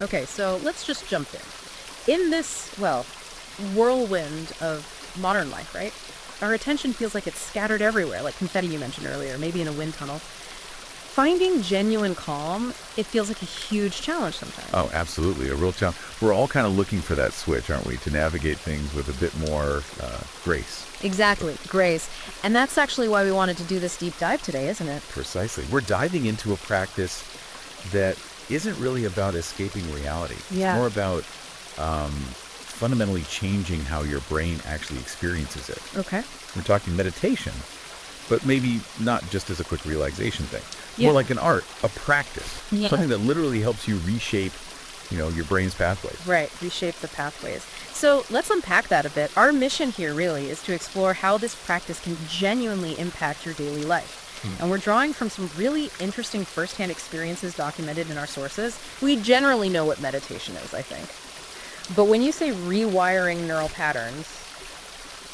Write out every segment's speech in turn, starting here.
Okay, so let's just jump in. In this, well, whirlwind of modern life, right? Our attention feels like it's scattered everywhere, like confetti you mentioned earlier, maybe in a wind tunnel. Finding genuine calm, it feels like a huge challenge sometimes. Oh, absolutely. A real challenge. We're all kind of looking for that switch, aren't we, to navigate things with a bit more grace. Exactly, grace. And that's actually why we wanted to do this deep dive today, isn't it? Precisely. We're diving into a practice that isn't really about escaping reality. Yeah. It's more about fundamentally changing how your brain actually experiences it. Okay. We're talking meditation, but maybe not just as a quick relaxation thing. Yeah. More like an art, a practice, Yeah. something that literally helps you reshape, your brain's pathways. Right, reshape the pathways. So let's unpack that a bit. Our mission here really is to explore how this practice can genuinely impact your daily life. And we're drawing from some really interesting firsthand experiences documented in our sources. We generally know what meditation is, I think. But when you say rewiring neural patterns,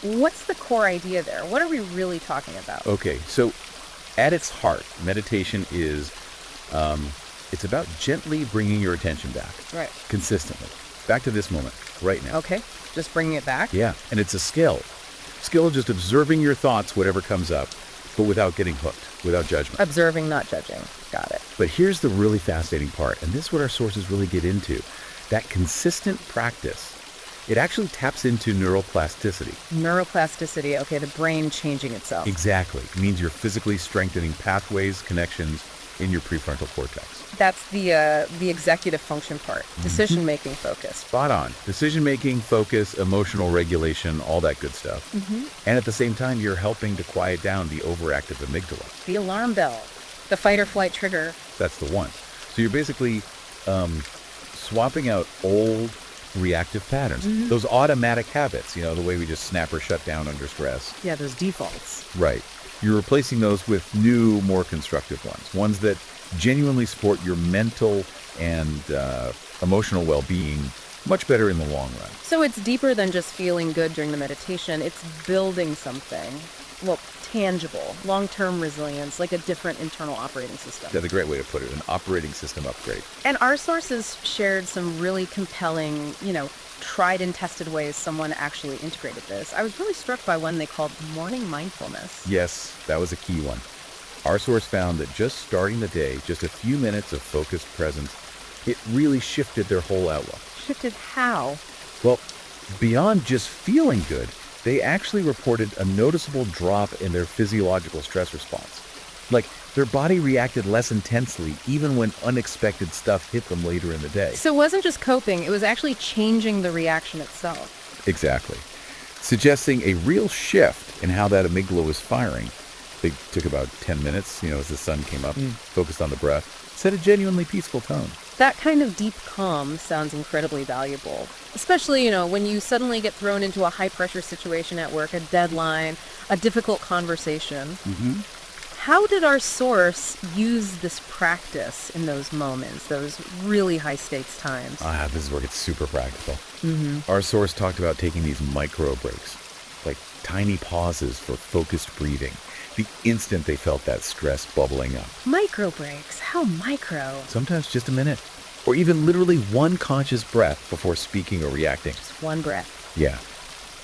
what's the core idea there? What are we really talking about? Okay, so at its heart, meditation is, it's about gently bringing your attention back. Right. Consistently. Back to this moment, right now. Okay, just bringing it back? Yeah, and it's a skill. Skill of just observing your thoughts, whatever comes up, but without getting hooked, without judgment. Observing, not judging. Got it. But here's the really fascinating part, and this is what our sources really get into. That consistent practice, it actually taps into neuroplasticity. Neuroplasticity, okay, the brain changing itself. Exactly. It means you're physically strengthening pathways, connections in your prefrontal cortex. That's the executive function part, decision-making focus. Spot on. Decision-making, focus, emotional regulation, all that good stuff. And at the same time, you're helping to quiet down the overactive amygdala. The alarm bell, the fight or flight trigger. That's the one. So you're basically swapping out old reactive patterns, those automatic habits, the way we just snap or shut down under stress. Yeah, those defaults. Right. You're replacing those with new, more constructive ones that genuinely support your mental and emotional well-being much better in the long run. So it's deeper than just feeling good during the meditation. It's building something, tangible, long-term resilience, like a different internal operating system. That's a great way to put it, an operating system upgrade. And our sources shared some really compelling, tried and tested ways someone actually integrated this. I was really struck by one they called morning mindfulness. Yes, that was a key one. Our source found that just starting the day, just a few minutes of focused presence, it really shifted their whole outlook. Shifted how? Well, beyond just feeling good, they actually reported a noticeable drop in their physiological stress response. Like, their body reacted less intensely even when unexpected stuff hit them later in the day. So it wasn't just coping, it was actually changing the reaction itself. Exactly. Suggesting a real shift in how that amygdala was firing. They took about 10 minutes, as the sun came up, focused on the breath, set a genuinely peaceful tone. That kind of deep calm sounds incredibly valuable. Especially, when you suddenly get thrown into a high-pressure situation at work, a deadline, a difficult conversation. How did our source use this practice in those moments, those really high-stakes times? This is where it gets super practical. Our source talked about taking these micro breaks, like tiny pauses for focused breathing, the instant they felt that stress bubbling up. Micro breaks? How micro? Sometimes just a minute, or even literally one conscious breath before speaking or reacting. Just one breath. Yeah.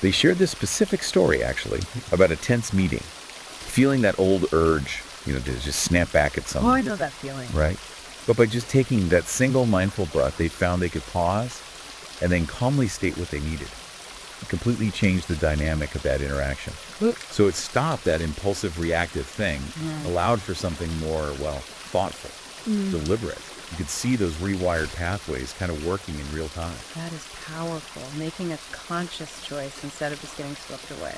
They shared this specific story, actually, about a tense meeting. Feeling that old urge, to just snap back at someone. Oh, I know that feeling. Right? But by just taking that single mindful breath, they found they could pause and then calmly state what they needed. It completely changed the dynamic of that interaction. So it stopped that impulsive reactive thing, allowed for something more, thoughtful, deliberate. You could see those rewired pathways kind of working in real time. That is powerful, making a conscious choice instead of just getting swept away.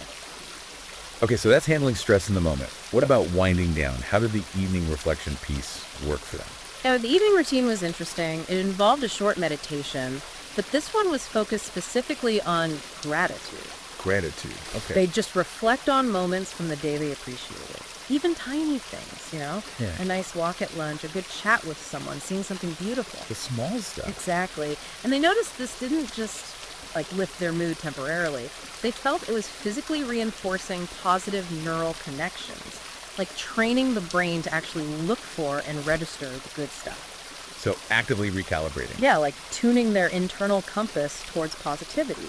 Okay, so that's handling stress in the moment. What about winding down? How did the evening reflection piece work for them? The evening routine was interesting. It involved a short meditation, but this one was focused specifically on gratitude. Gratitude, okay. They just reflect on moments from the day they appreciated. Even tiny things, Yeah. A nice walk at lunch, a good chat with someone, seeing something beautiful. The small stuff. Exactly. And they noticed this didn't just lift their mood temporarily. They felt it was physically reinforcing positive neural connections, like training the brain to actually look for and register the good stuff. So actively recalibrating. Yeah, like tuning their internal compass towards positivity.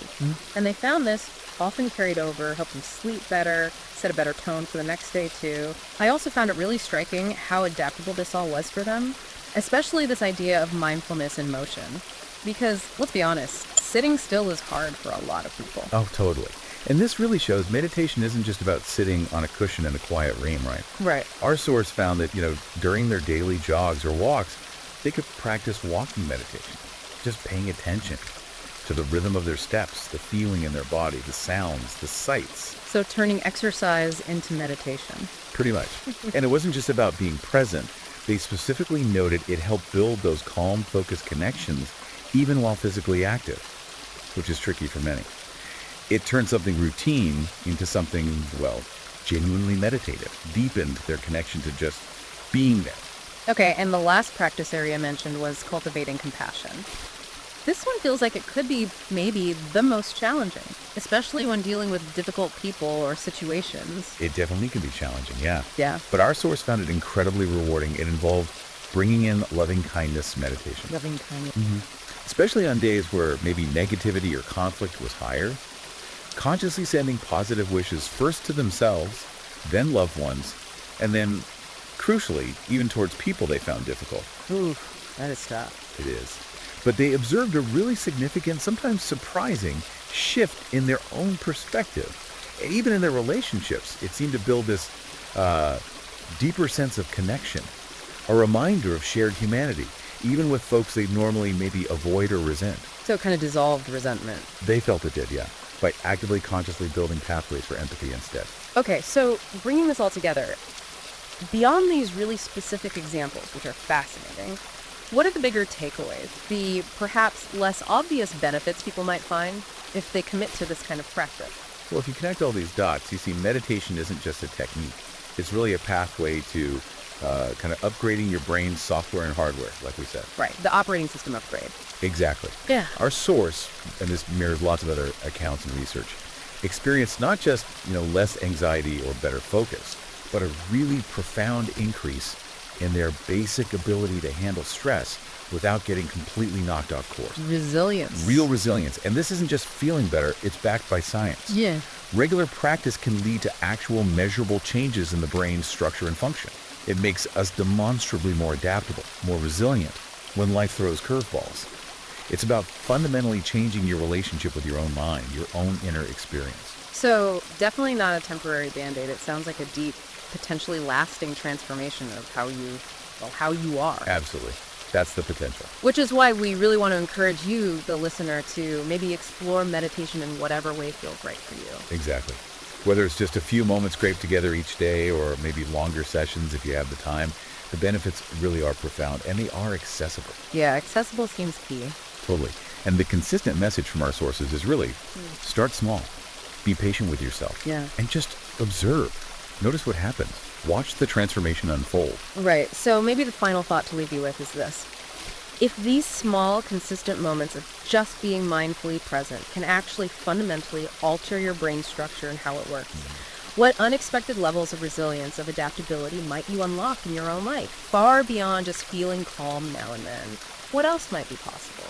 And they found this often carried over, helped them sleep better, set a better tone for the next day too. I also found it really striking how adaptable this all was for them, especially this idea of mindfulness in motion. Because, let's be honest, sitting still is hard for a lot of people. Oh, totally. And this really shows meditation isn't just about sitting on a cushion in a quiet room, right? Right. Our source found that, during their daily jogs or walks, they could practice walking meditation, just paying attention to the rhythm of their steps, the feeling in their body, the sounds, the sights. So turning exercise into meditation. Pretty much. And it wasn't just about being present. They specifically noted it helped build those calm, focused connections even while physically active, which is tricky for many. It turned something routine into something, genuinely meditative, deepened their connection to just being there. Okay, and the last practice area mentioned was cultivating compassion. This one feels like it could be maybe the most challenging, especially when dealing with difficult people or situations. It definitely can be challenging, yeah. Yeah. But our source found it incredibly rewarding. It involved bringing in loving kindness meditation. Loving kindness. Especially on days where maybe negativity or conflict was higher. Consciously sending positive wishes first to themselves, then loved ones, and then, crucially, even towards people they found difficult. Ooh, that is tough. It is. But they observed a really significant, sometimes surprising, shift in their own perspective. And even in their relationships, it seemed to build this deeper sense of connection, a reminder of shared humanity, even with folks they normally maybe avoid or resent. So it kind of dissolved resentment. They felt it did, yeah, by actively, consciously building pathways for empathy instead. Okay, so bringing this all together, beyond these really specific examples, which are fascinating, what are the bigger takeaways? The perhaps less obvious benefits people might find if they commit to this kind of practice? Well, if you connect all these dots, you see meditation isn't just a technique. It's really a pathway to kind of upgrading your brain's software and hardware, like we said. Right, the operating system upgrade. Exactly. Yeah. Our source, and this mirrors lots of other accounts and research, experienced not just, less anxiety or better focus, but a really profound increase in their basic ability to handle stress without getting completely knocked off course. Resilience. Real resilience. And this isn't just feeling better, it's backed by science. Yeah. Regular practice can lead to actual measurable changes in the brain's structure and function. It makes us demonstrably more adaptable, more resilient when life throws curveballs. It's about fundamentally changing your relationship with your own mind, your own inner experience. So definitely not a temporary Band-Aid. It sounds like a deep, potentially lasting transformation of how you are. Absolutely. That's the potential. Which is why we really want to encourage you, the listener, to maybe explore meditation in whatever way feels right for you. Exactly. Whether it's just a few moments scraped together each day or maybe longer sessions if you have the time, the benefits really are profound and they are accessible. Yeah, accessible seems key. Totally. And the consistent message from our sources is really start small, be patient with yourself, and just observe. Notice what happens. Watch the transformation unfold. Right. So maybe the final thought to leave you with is this. If these small, consistent moments of just being mindfully present can actually fundamentally alter your brain structure and how it works, what unexpected levels of resilience, of adaptability might you unlock in your own life, far beyond just feeling calm now and then? What else might be possible?